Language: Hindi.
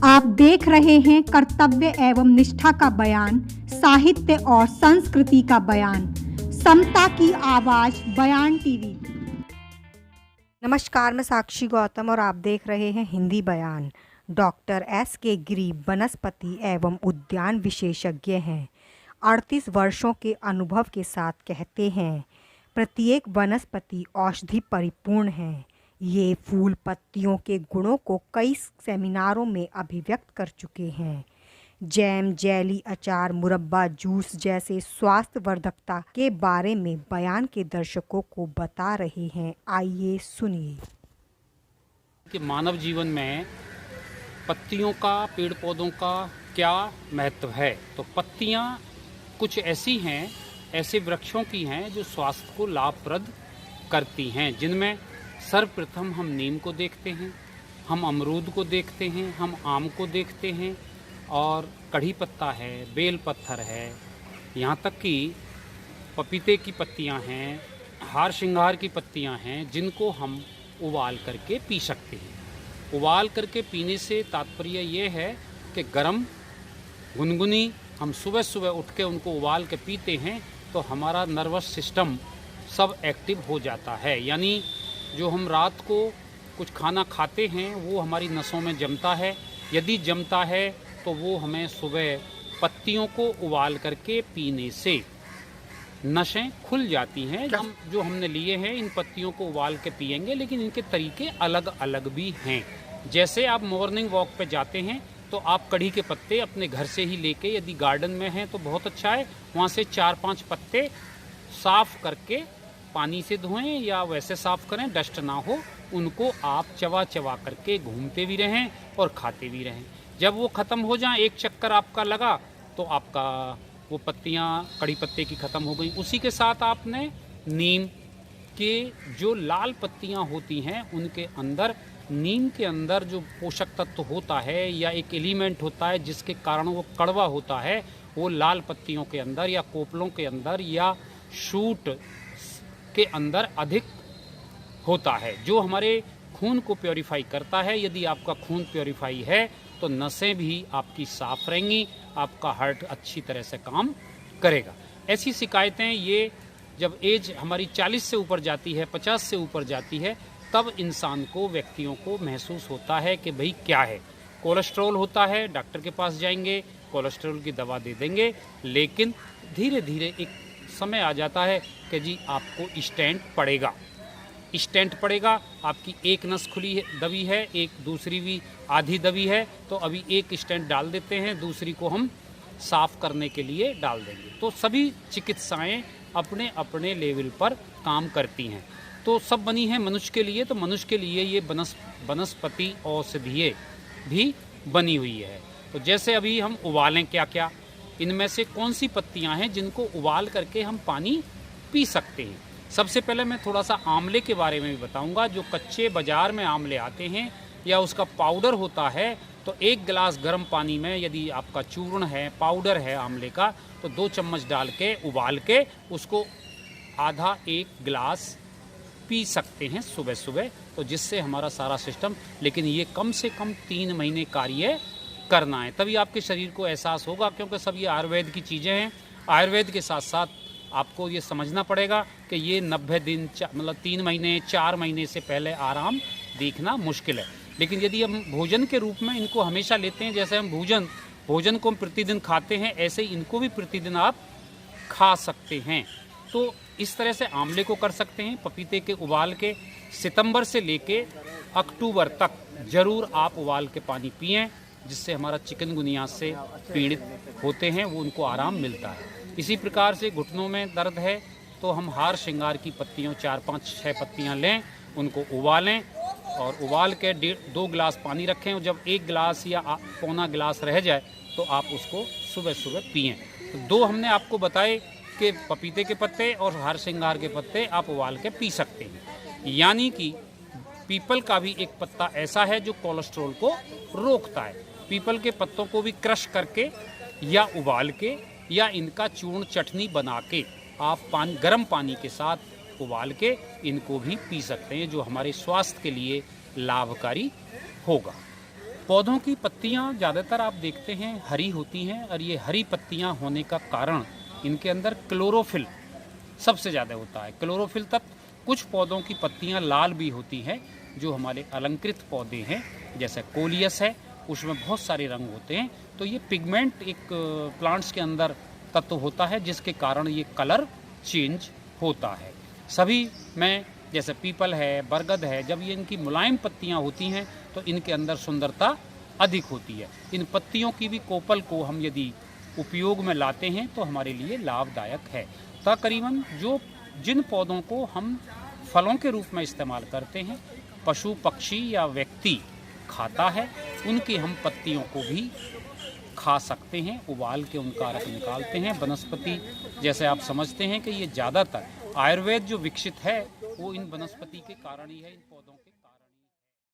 आप देख रहे हैं कर्तव्य एवं निष्ठा का बयान, साहित्य और संस्कृति का बयान, समता की आवाज बयान टीवी। नमस्कार, मैं साक्षी गौतम और आप देख रहे हैं हिंदी बयान। Doctor S.K. गिरी वनस्पति एवं उद्यान विशेषज्ञ हैं। 38 वर्षों के अनुभव के साथ कहते हैं, प्रत्येक वनस्पति औषधि परिपूर्ण है। ये फूल पत्तियों के गुणों को कई सेमिनारों में अभिव्यक्त कर चुके हैं। जैम, जेली, अचार, मुरब्बा, जूस जैसे स्वास्थ्यवर्धकता के बारे में बयान के दर्शकों को बता रहे हैं। आइए सुनिए। कि मानव जीवन में पत्तियों का, पेड़ पौधों का क्या महत्व है। तो पत्तियां कुछ ऐसी हैं, ऐसे वृक्षों की हैं जो स्वास्थ्य को लाभप्रद करती हैं, जिनमें सर्वप्रथम हम नीम को देखते हैं, हम अमरूद को देखते हैं, हम आम को देखते हैं और कढ़ी पत्ता है, बेल पत्थर है, यहाँ तक कि पपीते की पत्तियाँ हैं, हार श्रृंगार की पत्तियाँ हैं, जिनको हम उबाल करके पी सकते हैं। उबाल करके पीने से तात्पर्य ये है कि गरम गुनगुनी हम सुबह सुबह उठ के उनको उबाल के पीते हैं तो हमारा नर्वस सिस्टम सब एक्टिव हो जाता है। यानी जो हम रात को कुछ खाना खाते हैं वो हमारी नसों में जमता है। यदि जमता है तो वो हमें सुबह पत्तियों को उबाल करके पीने से नसें खुल जाती हैं। हम जो हमने लिए हैं इन पत्तियों को उबाल के पिएंगे, लेकिन इनके तरीके अलग अलग भी हैं। जैसे आप मॉर्निंग वॉक पे जाते हैं तो आप कढ़ी के पत्ते अपने घर से ही लेके, यदि गार्डन में हैं तो बहुत अच्छा है, वहाँ से 4-5 पत्ते साफ करके पानी से धोएं या वैसे साफ करें, डस्ट ना हो, उनको आप चबा चबा करके घूमते भी रहें और खाते भी रहें। जब वो ख़त्म हो जाए, एक चक्कर आपका लगा तो आपका वो पत्तियाँ कड़ी पत्ते की ख़त्म हो गई। उसी के साथ आपने नीम के जो लाल पत्तियाँ होती हैं उनके अंदर, नीम के अंदर जो पोषक तत्व होता है या एक एलिमेंट होता है जिसके कारण वो कड़वा होता है, वो लाल पत्तियों के अंदर या कोपलों के अंदर या शूट के अंदर अधिक होता है, जो हमारे खून को प्योरीफाई करता है। यदि आपका खून प्योरीफाई है तो नसें भी आपकी साफ रहेंगी, आपका हार्ट अच्छी तरह से काम करेगा। ऐसी शिकायतें ये जब एज हमारी 40 से ऊपर जाती है, 50 से ऊपर जाती है, तब इंसान को, व्यक्तियों को महसूस होता है कि भाई क्या है। कोलेस्ट्रॉल होता है, डॉक्टर के पास जाएंगे, कोलेस्ट्रॉल की दवा दे देंगे, लेकिन धीरे धीरे एक समय आ जाता है कि जी आपको स्टेंट पड़ेगा। स्टेंट पड़ेगा, आपकी एक नस खुली है, दबी है, एक दूसरी भी आधी दबी है, तो अभी एक स्टेंट डाल देते हैं, दूसरी को हम साफ करने के लिए डाल देंगे। तो सभी चिकित्साएं अपने अपने लेवल पर काम करती हैं। तो सब बनी है मनुष्य के लिए, तो मनुष्य के लिए ये वनस्पति औषधीय भी बनी हुई है। तो जैसे अभी हम उबालें क्या क्या, इनमें से कौन सी पत्तियां हैं जिनको उबाल करके हम पानी पी सकते हैं। सबसे पहले मैं थोड़ा सा आंवले के बारे में भी बताऊंगा। जो कच्चे बाजार में आंवले आते हैं या उसका पाउडर होता है, तो 1 गिलास गर्म पानी में यदि आपका चूर्ण है, पाउडर है आंवले का, तो 2 चम्मच डाल के उबाल के उसको आधा 1 गिलास पी सकते हैं सुबह सुबह, तो जिससे हमारा सारा सिस्टम, लेकिन ये कम से कम 3 महीने कार्य करना है, तभी आपके शरीर को एहसास होगा। क्योंकि सब ये आयुर्वेद की चीज़ें हैं। आयुर्वेद के साथ साथ आपको ये समझना पड़ेगा कि ये 90 दिन, मतलब 3 महीने 4 महीने से पहले आराम देखना मुश्किल है। लेकिन यदि हम भोजन के रूप में इनको हमेशा लेते हैं, जैसे हम भोजन को हम प्रतिदिन खाते हैं, ऐसे ही इनको भी प्रतिदिन आप खा सकते हैं। तो इस तरह से आंवले को कर सकते हैं। पपीते के उबाल के सितंबर से लेके अक्टूबर तक ज़रूर आप उबाल के पानी पिएं, जिससे हमारा चिकनगुनिया से पीड़ित होते हैं वो उनको आराम मिलता है। इसी प्रकार से घुटनों में दर्द है तो हम हार श्रृंगार की पत्तियों 4-5-6 पत्तियां लें, उनको उबालें और उबाल के 2 गिलास पानी रखें, और जब 1 गिलास या पौना गिलास रह जाए तो आप उसको सुबह सुबह पिएं। तो 2 हमने आपको बताए कि पपीते के पत्ते और हार श्रृंगार के पत्ते आप उबाल के पी सकते हैं। यानी कि पीपल का भी एक पत्ता ऐसा है जो कोलेस्ट्रॉल को रोकता है। पीपल के पत्तों को भी क्रश करके या उबाल के या इनका चूर्ण चटनी बना के आप गर्म पानी के साथ उबाल के इनको भी पी सकते हैं, जो हमारे स्वास्थ्य के लिए लाभकारी होगा। पौधों की पत्तियां ज़्यादातर आप देखते हैं हरी होती हैं, और ये हरी पत्तियां होने का कारण इनके अंदर क्लोरोफिल सबसे ज़्यादा होता है। क्लोरोफिल तक कुछ पौधों की पत्तियां लाल भी होती हैं, जो हमारे अलंकृत पौधे हैं जैसे कोलियस है, उसमें बहुत सारे रंग होते हैं। तो ये पिगमेंट एक प्लांट्स के अंदर तत्व होता है, जिसके कारण ये कलर चेंज होता है। सभी में जैसे पीपल है, बरगद है, जब ये इनकी मुलायम पत्तियां होती हैं तो इनके अंदर सुंदरता अधिक होती है। इन पत्तियों की भी कोपल को हम यदि उपयोग में लाते हैं तो हमारे लिए लाभदायक है। तकरीबन जिन पौधों को हम फलों के रूप में इस्तेमाल करते हैं, पशु पक्षी या व्यक्ति खाता है, उनकी हम पत्तियों को भी खा सकते हैं, उबाल के उनका रस निकालते हैं। वनस्पति जैसे आप समझते हैं कि ये ज़्यादातर आयुर्वेद जो विकसित है वो इन वनस्पति के कारण ही है, इन पौधों